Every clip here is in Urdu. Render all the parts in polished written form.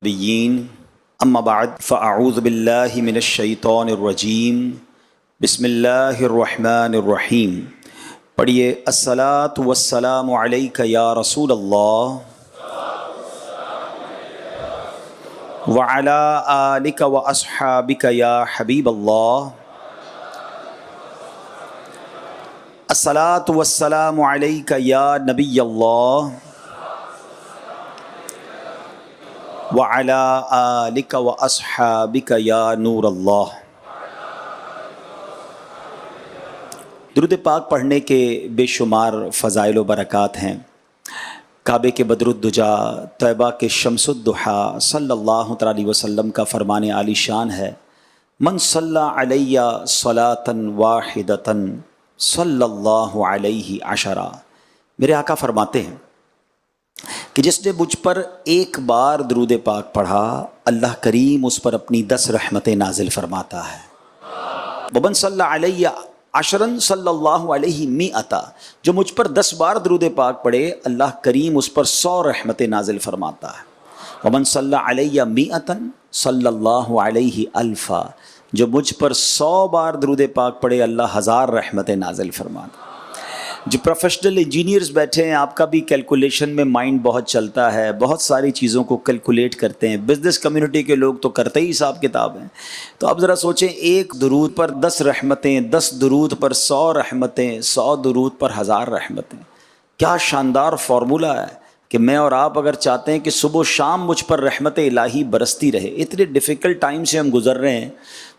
نبیین اما بعد فاعوذ باللہ من الشیطان الرجیم بسم اللہ الرحمن الرحیم. پڑھیے الصلاۃ والسلام علیک یا رسول اللہ وعلی آلک واصحابک یا حبیب اللہ. الصلاۃ والسلام علیک یا نبی اللہ وعلی آلک واصحابک یا نور اللہ. درود پاک پڑھنے کے بے شمار فضائل و برکات ہیں. کعبے کے بدر الدجا، طیبہ کے شمس الضحیٰ صلی اللہ تعالی علیہ وسلم کا فرمان عالی شان ہے، من صلی علی صلاۃ واحدۃ صلی اللہ علیہ عشرہ. میرے آقا فرماتے ہیں کہ جس نے مجھ پر ایک بار درود پاک پڑھا، اللہ کریم اس پر اپنی 10 رحمتیں نازل فرماتا ہے. ومن صلی علی عشرن صلی اللہ علیہ مئۃ، جو مجھ پر 10 بار درود پاک پڑھے، اللہ کریم اس پر 100 رحمتیں نازل فرماتا ہے. ومن صلی علی مئۃ صلی اللہ علیہ الفا، جو مجھ پر 100 بار درود پاک پڑھے، اللہ 1000 رحمتیں نازل فرماتا ہے. جو پروفیشنل انجینئرز بیٹھے ہیں، آپ کا بھی کیلکولیشن میں مائنڈ بہت چلتا ہے، بہت ساری چیزوں کو کیلکولیٹ کرتے ہیں. بزنس کمیونٹی کے لوگ تو کرتے ہی حساب کتاب ہیں. تو اب ذرا سوچیں، ایک درود پر 10 رحمتیں، 10 درود پر 100 رحمتیں، 100 درود پر 1000 رحمتیں. کیا شاندار فارمولہ ہے کہ میں اور آپ اگر چاہتے ہیں کہ صبح و شام مجھ پر رحمت الہی برستی رہے. اتنے ڈیفیکلٹ ٹائم سے ہم گزر رہے ہیں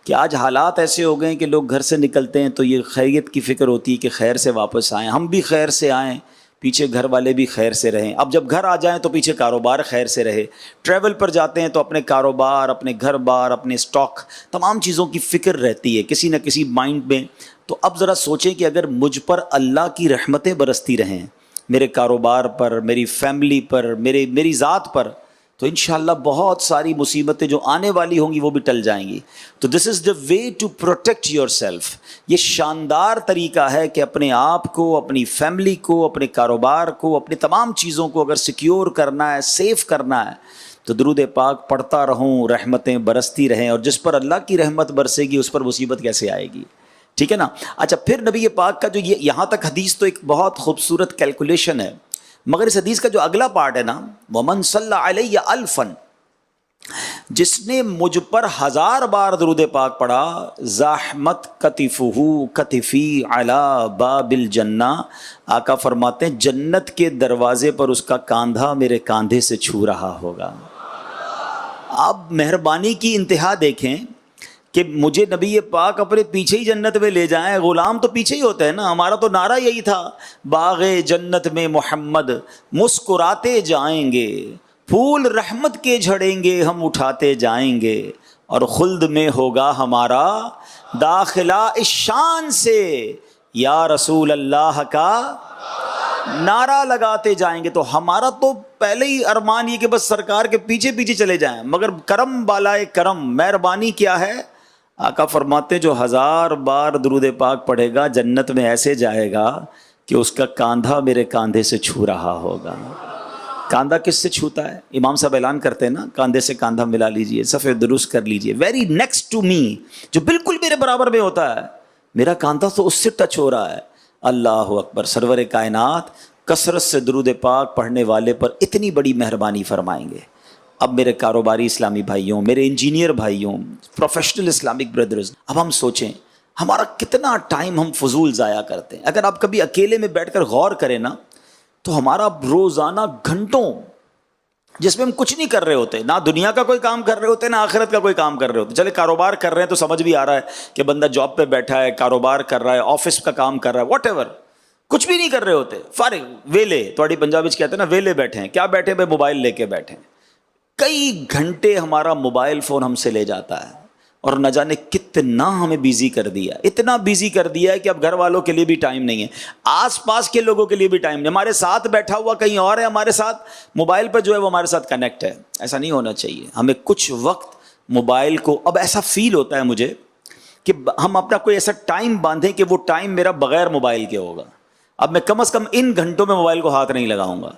کہ آج حالات ایسے ہو گئے ہیں کہ لوگ گھر سے نکلتے ہیں تو یہ خیریت کی فکر ہوتی ہے کہ خیر سے واپس آئیں، ہم بھی خیر سے آئیں، پیچھے گھر والے بھی خیر سے رہیں. اب جب گھر آ جائیں تو پیچھے کاروبار خیر سے رہے. ٹریول پر جاتے ہیں تو اپنے کاروبار، اپنے گھر بار، اپنے سٹاک، تمام چیزوں کی فکر رہتی ہے کسی نہ کسی مائنڈ میں. تو اب ذرا سوچیں کہ اگر مجھ پر اللہ کی رحمتیں برستی رہیں، میرے کاروبار پر، میری فیملی پر، میری ذات پر، تو انشاءاللہ بہت ساری مصیبتیں جو آنے والی ہوں گی وہ بھی ٹل جائیں گی. تو this is the way to protect yourself. یہ شاندار طریقہ ہے کہ اپنے آپ کو، اپنی فیملی کو، اپنے کاروبار کو، اپنی تمام چیزوں کو اگر سیکیور کرنا ہے، سیف کرنا ہے، تو درود پاک پڑھتا رہوں، رحمتیں برستی رہیں. اور جس پر اللہ کی رحمت برسے گی اس پر مصیبت کیسے آئے گی؟ ٹھیک ہے نا. اچھا، پھر نبی پاک کا جو یہاں تک حدیث تو ایک بہت خوبصورت کیلکولیشن ہے، مگر اس حدیث کا جو اگلا پارٹ ہے نا، ومن صلی علی الفن، جس نے مجھ پر 1000 بار درود پاک پڑھا، زحمت کتفہ کتفی علی باب الجنہ، آقا فرماتے ہیں جنت کے دروازے پر اس کا کاندھا میرے کاندھے سے چھو رہا ہوگا. آپ مہربانی کی انتہا دیکھیں کہ مجھے نبی پاک اپنے پیچھے ہی جنت میں لے جائیں. غلام تو پیچھے ہی ہوتے ہیں نا. ہمارا تو نعرہ یہی تھا، باغ جنت میں محمد مسکراتے جائیں گے، پھول رحمت کے جھڑیں گے ہم اٹھاتے جائیں گے، اور خلد میں ہوگا ہمارا داخلہ اس شان سے، یا رسول اللہ کا نعرہ لگاتے جائیں گے. تو ہمارا تو پہلے ہی ارمان یہ کہ بس سرکار کے پیچھے پیچھے چلے جائیں. مگر کرم بالائے کرم، مہربانی کیا ہے؟ آقا فرماتے ہیں جو 1000 بار درود پاک پڑھے گا جنت میں ایسے جائے گا کہ اس کا کاندھا میرے کاندھے سے چھو رہا ہوگا. کاندھا کس سے چھوتا ہے؟ امام صاحب اعلان کرتے ہیں نا، کاندھے سے کاندھا ملا لیجئے، صفحے درست کر لیجئے. ویری نیکسٹ ٹو می، جو بالکل میرے برابر میں ہوتا ہے، میرا کاندھا تو اس سے ٹچ ہو رہا ہے. اللہ اکبر. سرور کائنات کثرت سے درود پاک پڑھنے والے پر اتنی بڑی مہربانی فرمائیں گے. اب میرے کاروباری اسلامی بھائیوں، میرے انجینئر بھائیوں، پروفیشنل اسلامک بردرز، اب ہم سوچیں ہمارا کتنا ٹائم ہم فضول ضائع کرتے ہیں. اگر آپ کبھی اکیلے میں بیٹھ کر غور کریں نا، تو ہمارا روزانہ گھنٹوں جس میں ہم کچھ نہیں کر رہے ہوتے، نہ دنیا کا کوئی کام کر رہے ہوتے، نہ آخرت کا کوئی کام کر رہے ہوتے. چلے کاروبار کر رہے ہیں تو سمجھ بھی آ رہا ہے کہ بندہ جاب پہ بیٹھا ہے، کاروبار کر رہا ہے، آفس کا کام کر رہا ہے، واٹ ایور. کچھ بھی نہیں کر رہے ہوتے، فارغ ویلے. تھوڑی پنجابی کہتے ہیں نا، ویلے بیٹھے ہیں. کیا بیٹھے بھائی؟ موبائل لے کے بیٹھے ہیں. کئی گھنٹے ہمارا موبائل فون ہم سے لے جاتا ہے، اور نہ جانے کتنا ہمیں بیزی کر دیا، اتنا بیزی کر دیا ہے کہ اب گھر والوں کے لیے بھی ٹائم نہیں ہے، آس پاس کے لوگوں کے لیے بھی ٹائم نہیں. ہمارے ساتھ بیٹھا ہوا کہیں اور ہے، ہمارے ساتھ موبائل پہ جو ہے وہ ہمارے ساتھ کنیکٹ ہے. ایسا نہیں ہونا چاہیے. ہمیں کچھ وقت موبائل کو، اب ایسا فیل ہوتا ہے مجھے کہ ہم اپنا کوئی ایسا ٹائم باندھیں کہ وہ ٹائم میرا بغیر موبائل کے ہوگا. اب میں کم از کم ان گھنٹوں میں موبائل کو ہاتھ نہیں لگاؤں گا.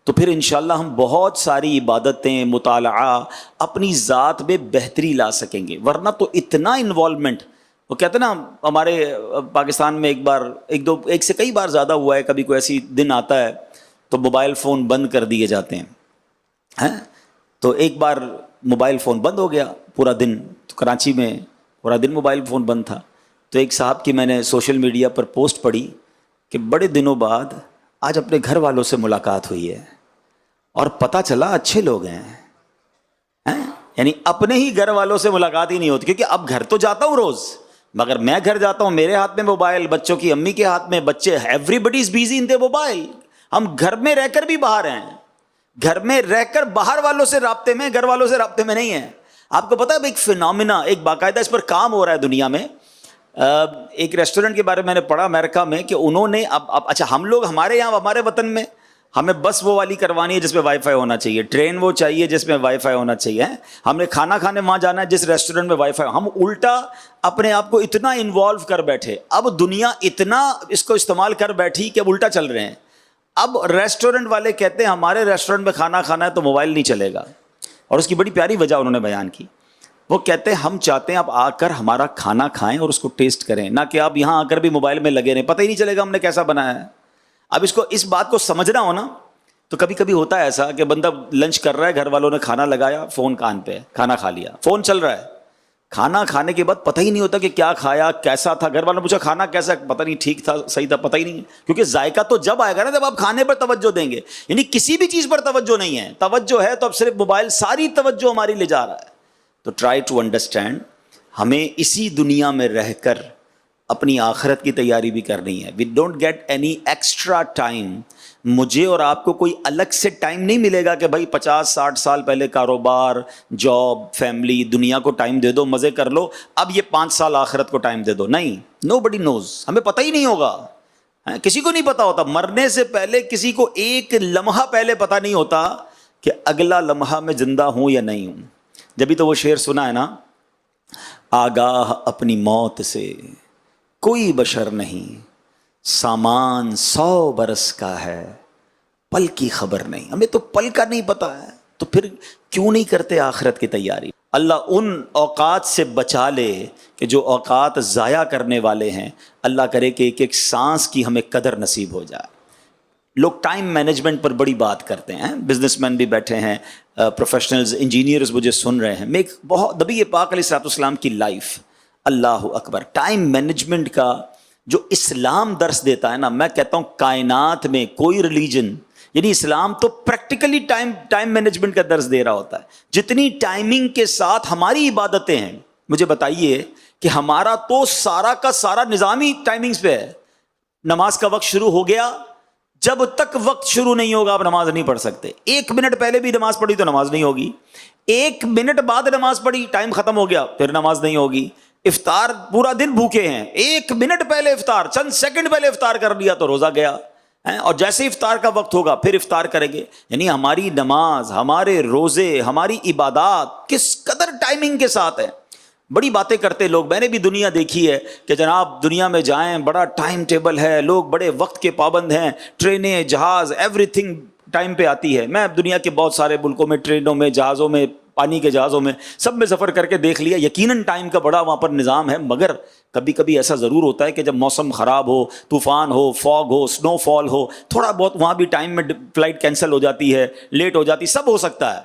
تو پھر انشاءاللہ ہم بہت ساری عبادتیں، مطالعہ، اپنی ذات میں بہتری لا سکیں گے. ورنہ تو اتنا انوالومنٹ، وہ کہتے ہیں نا ہمارے پاکستان میں ایک سے کئی بار زیادہ ہوا ہے، کبھی کوئی ایسی دن آتا ہے تو موبائل فون بند کر دیے جاتے ہیں. تو ایک بار موبائل فون بند ہو گیا پورا دن، تو کراچی میں پورا دن موبائل فون بند تھا. تو ایک صاحب کی میں نے سوشل میڈیا پر پوسٹ پڑھی کہ بڑے دنوں بعد آج اپنے گھر والوں سے ملاقات ہوئی ہے اور پتہ چلا اچھے لوگ ہیں. یعنی اپنے ہی گھر والوں سے ملاقات ہی نہیں ہوتی، کیونکہ اب گھر تو جاتا ہوں روز، مگر میں گھر جاتا ہوں میرے ہاتھ میں موبائل، بچوں کی امی کے ہاتھ میں، بچے ایوری بڈی از بیزی ان دی موبائل. ہم گھر میں رہ کر بھی باہر ہیں، گھر میں رہ کر باہر والوں سے رابطے میں، گھر والوں سے رابطے میں نہیں ہیں. آپ کو پتا ہے ایک فینومینا، ایک باقاعدہ اس پر کام ہو رہا ہے دنیا میں. ایک ریسٹورنٹ کے بارے میں نے پڑھا امریکہ میں کہ انہوں نے اب اچھا ہم لوگ ہمارے یہاں ہمارے وطن میں ہمیں بس وہ والی کروانی ہے جس میں وائی فائی ہونا چاہیے، ٹرین وہ چاہیے جس میں وائی فائی ہونا چاہیے، ہم نے کھانا کھانے وہاں جانا ہے جس ریسٹورنٹ میں وائی فائی. ہم الٹا اپنے آپ کو اتنا انوالو کر بیٹھے، اب دنیا اتنا اس کو استعمال کر بیٹھی کہ اب الٹا چل رہے ہیں. اب ریسٹورنٹ والے کہتے ہیں ہمارے ریسٹورنٹ میں کھانا کھانا ہے تو موبائل نہیں چلے گا، اور اس کی بڑی پیاری وجہ انہوں نے بیان کی. وہ کہتے ہیں ہم چاہتے ہیں آپ آ کر ہمارا کھانا کھائیں اور اس کو ٹیسٹ کریں، نہ کہ آپ یہاں آ کر بھی موبائل میں لگے رہیں، پتہ ہی نہیں چلے گا ہم نے کیسا بنایا ہے. اب اس بات کو سمجھنا ہو نا، تو کبھی کبھی ہوتا ہے ایسا کہ بندہ لنچ کر رہا ہے، گھر والوں نے کھانا لگایا، فون کان پہ، کھانا کھا لیا، فون چل رہا ہے. کھانا کھانے کے بعد پتہ ہی نہیں ہوتا کہ کیا کھایا، کیسا تھا. گھر والوں نے پوچھا کھانا کیسا، پتہ نہیں، ٹھیک تھا، صحیح تھا، پتہ ہی نہیں، کیونکہ ذائقہ تو جب آئے گا نا جب آپ کھانے پر توجہ دیں گے. یعنی کسی بھی چیز پر توجہ نہیں ہے، توجہ ہے تو اب صرف موبائل ساری توجہ ہماری لے جا رہا ہے. تو ٹرائی ٹو انڈرسٹینڈ، ہمیں اسی دنیا میں رہ کر اپنی آخرت کی تیاری بھی کرنی ہے. We don't get any extra time. مجھے اور آپ کو کوئی الگ سے ٹائم نہیں ملے گا کہ بھائی 50-60 سال پہلے کاروبار، جاب، فیملی، دنیا کو ٹائم دے دو، مزے کر لو، اب یہ 5 سال آخرت کو ٹائم دے دو. نہیں، نو بڈی نوز، ہمیں پتہ ہی نہیں ہوگا، کسی کو نہیں پتا ہوتا. مرنے سے پہلے کسی کو ایک لمحہ پہلے پتہ نہیں ہوتا کہ اگلا لمحہ میں زندہ ہوں یا نہیں ہوں. جبھی تو وہ شعر سنا ہے نا، آگاہ اپنی موت سے کوئی بشر نہیں، سامان 100 برس کا ہے، پل کی خبر نہیں. ہمیں تو پل کا نہیں پتا ہے، تو پھر کیوں نہیں کرتے آخرت کی تیاری. اللہ ان اوقات سے بچا لے کہ جو اوقات ضائع کرنے والے ہیں. اللہ کرے کہ ایک ایک سانس کی ہمیں قدر نصیب ہو جائے. لوگ ٹائم مینجمنٹ پر بڑی بات کرتے ہیں، بزنس مین بھی بیٹھے ہیں، پروفیشنلز، انجینئرز مجھے سن رہے ہیں. میں ایک بہت نبی پاک علیہ السلام کی لائف، اللہ اکبر، ٹائم مینجمنٹ کا جو اسلام درس دیتا ہے نا، میں کہتا ہوں کائنات میں کوئی ریلیجن، یعنی اسلام تو پریکٹیکلی ٹائم مینجمنٹ کا درس دے رہا ہوتا ہے. جتنی ٹائمنگ کے ساتھ ہماری عبادتیں ہیں، مجھے بتائیے کہ ہمارا تو سارا کا سارا نظام ہی ٹائمنگز پہ ہے. نماز کا وقت شروع ہو گیا، جب تک وقت شروع نہیں ہوگا آپ نماز نہیں پڑھ سکتے. 1 منٹ پہلے بھی نماز پڑھی تو نماز نہیں ہوگی، 1 منٹ بعد نماز پڑھی، ٹائم ختم ہو گیا، پھر نماز نہیں ہوگی. افطار پورا دن بھوکے ہیں، 1 منٹ پہلے افطار، چند سیکنڈ پہلے افطار کر لیا تو روزہ گیا. اور جیسے افطار کا وقت ہوگا پھر افطار کریں گے. یعنی ہماری نماز، ہمارے روزے، ہماری عبادات کس قدر ٹائمنگ کے ساتھ ہے. بڑی باتیں کرتے لوگ، میں نے بھی دنیا دیکھی ہے کہ جناب دنیا میں جائیں بڑا ٹائم ٹیبل ہے، لوگ بڑے وقت کے پابند ہیں، ٹرینیں، جہاز، ایوری تھنگ ٹائم پہ آتی ہے. میں دنیا کے بہت سارے ملکوں میں ٹرینوں میں، جہازوں میں، پانی کے جہازوں میں، سب میں سفر کر کے دیکھ لیا. یقیناً ٹائم کا بڑا وہاں پر نظام ہے، مگر کبھی کبھی ایسا ضرور ہوتا ہے کہ جب موسم خراب ہو، طوفان ہو، فاگ ہو، سنو فال ہو، تھوڑا بہت وہاں بھی ٹائم میں فلائٹ کینسل ہو جاتی ہے، لیٹ ہو جاتی، سب ہو سکتا ہے.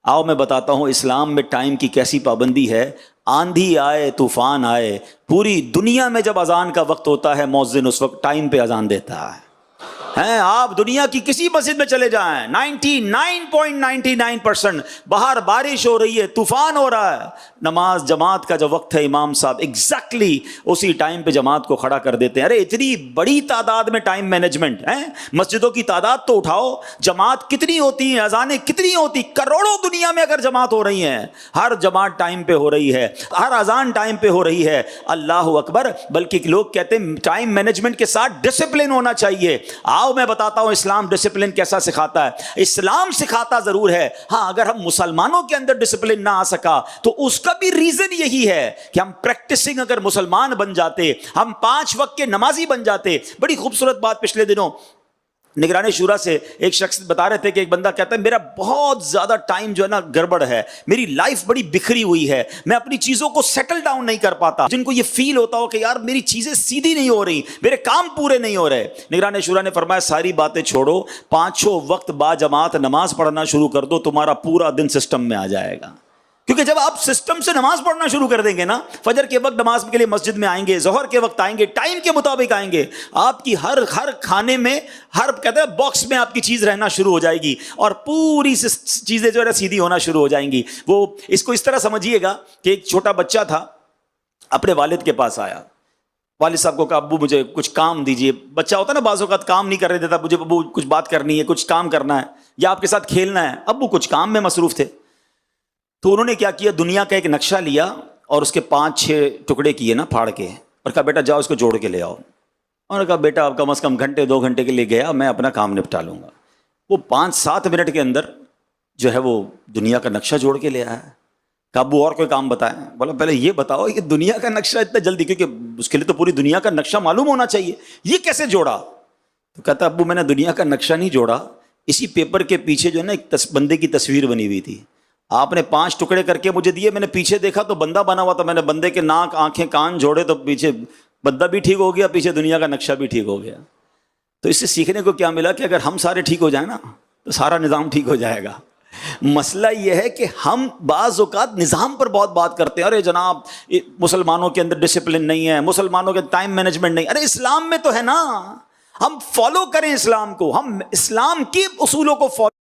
آؤ میں بتاتا ہوں اسلام میں ٹائم کی کیسی پابندی ہے. آندھی آئے، طوفان آئے، پوری دنیا میں جب اذان کا وقت ہوتا ہے مؤذن اس وقت ٹائم پہ اذان دیتا ہے. آپ دنیا کی کسی مسجد میں چلے جائیں، 99.99% باہر بارش ہو رہی ہے، طوفان ہو رہا ہے، نماز جماعت کا جو وقت ہے امام صاحب ایگزیکٹلی اسی ٹائم پہ جماعت کو کھڑا کر دیتے ہیں. ارے اتنی بڑی تعداد میں ٹائم مینجمنٹ ہے. مسجدوں کی تعداد تو اٹھاؤ، جماعت کتنی ہوتی ہیں، اذانیں کتنی ہوتی، کروڑوں دنیا میں اگر جماعت ہو رہی ہیں، ہر جماعت ٹائم پہ ہو رہی ہے، ہر اذان ٹائم پہ ہو رہی ہے. اللہ اکبر. بلکہ لوگ کہتے ہیں ٹائم مینجمنٹ کے ساتھ ڈسپلن ہونا چاہیے. آؤ میں بتاتا ہوں اسلام ڈسپلن کیسا سکھاتا ہے. اسلام سکھاتا ضرور ہے، ہاں اگر ہم مسلمانوں کے اندر ڈسپلن نہ آ سکا تو اس کا بھی ریزن یہی ہے کہ ہم پریکٹسنگ اگر مسلمان بن جاتے، ہم 5 وقت کے نمازی بن جاتے. بڑی خوبصورت بات پچھلے دنوں نگران شورا سے ایک شخص بتا رہے تھے کہ ایک بندہ کہتا ہے میرا بہت زیادہ ٹائم جو ہے نا گڑبڑ ہے، میری لائف بڑی بکھری ہوئی ہے، میں اپنی چیزوں کو سیٹل ڈاؤن نہیں کر پاتا. جن کو یہ فیل ہوتا ہو کہ یار میری چیزیں سیدھی نہیں ہو رہی، میرے کام پورے نہیں ہو رہے، نگران شورا نے فرمایا ساری باتیں چھوڑو، 5 وقت با جماعت نماز پڑھنا شروع کر دو، تمہارا پورا دن سسٹم میں آ جائے گا. کیونکہ جب آپ سسٹم سے نماز پڑھنا شروع کر دیں گے نا، فجر کے وقت نماز کے لیے مسجد میں آئیں گے، ظہر کے وقت آئیں گے، ٹائم کے مطابق آئیں گے، آپ کی ہر کھانے میں، ہر کہتے ہیں باکس میں آپ کی چیز رہنا شروع ہو جائے گی، اور پوری چیزیں جو ہے سیدھی ہونا شروع ہو جائیں گی. وہ اس کو اس طرح سمجھیے گا کہ ایک چھوٹا بچہ تھا، اپنے والد کے پاس آیا، والد صاحب کو کہا ابو مجھے کچھ کام دیجیے. بچہ ہوتا ہے نا بعض اوقات کام نہیں کرنے دیتا، مجھے ابو کچھ بات کرنی ہے، کچھ کام کرنا ہے، یا آپ کے ساتھ کھیلنا ہے. ابو کچھ کام میں مصروف تھے، تو انہوں نے کیا کیا، دنیا کا ایک نقشہ لیا اور اس کے 5-6 ٹکڑے کیے نا پھاڑ کے، اور کہا بیٹا جاؤ اس کو جوڑ کے لے آؤ. انہوں نے کہا بیٹا آپ کم از کم گھنٹے 2 گھنٹے کے لیے گیا، میں اپنا کام نپٹا لوں گا. وہ 5-7 منٹ کے اندر جو ہے وہ دنیا کا نقشہ جوڑ کے لے آیا. کہا ابو اور کوئی کام بتائیں. بولا پہلے یہ بتاؤ کہ دنیا کا نقشہ اتنا جلدی، کیونکہ اس کے لیے تو پوری دنیا کا نقشہ معلوم ہونا چاہیے، یہ کیسے جوڑا؟ تو کہتا ابو میں نے دنیا کا نقشہ نہیں جوڑا، اسی پیپر کے پیچھے جو ہے نا ایک بندے کی تصویر بنی ہوئی تھی، آپ نے 5 ٹکڑے کر کے مجھے دیے، میں نے پیچھے دیکھا تو بندہ بنا ہوا تھا، میں نے بندے کے ناک آنکھیں کان جوڑے تو پیچھے بندہ بھی ٹھیک ہو گیا، پیچھے دنیا کا نقشہ بھی ٹھیک ہو گیا. تو اس سے سیکھنے کو کیا ملا کہ اگر ہم سارے ٹھیک ہو جائیں نا تو سارا نظام ٹھیک ہو جائے گا. مسئلہ یہ ہے کہ ہم بعض اوقات نظام پر بہت بات کرتے ہیں، ارے جناب مسلمانوں کے اندر ڈسپلن نہیں ہے، مسلمانوں کے ٹائم مینجمنٹ نہیں. ارے اسلام میں تو ہے نا، ہم فالو کریں اسلام کو، ہم اسلام کے اصولوں کو فالو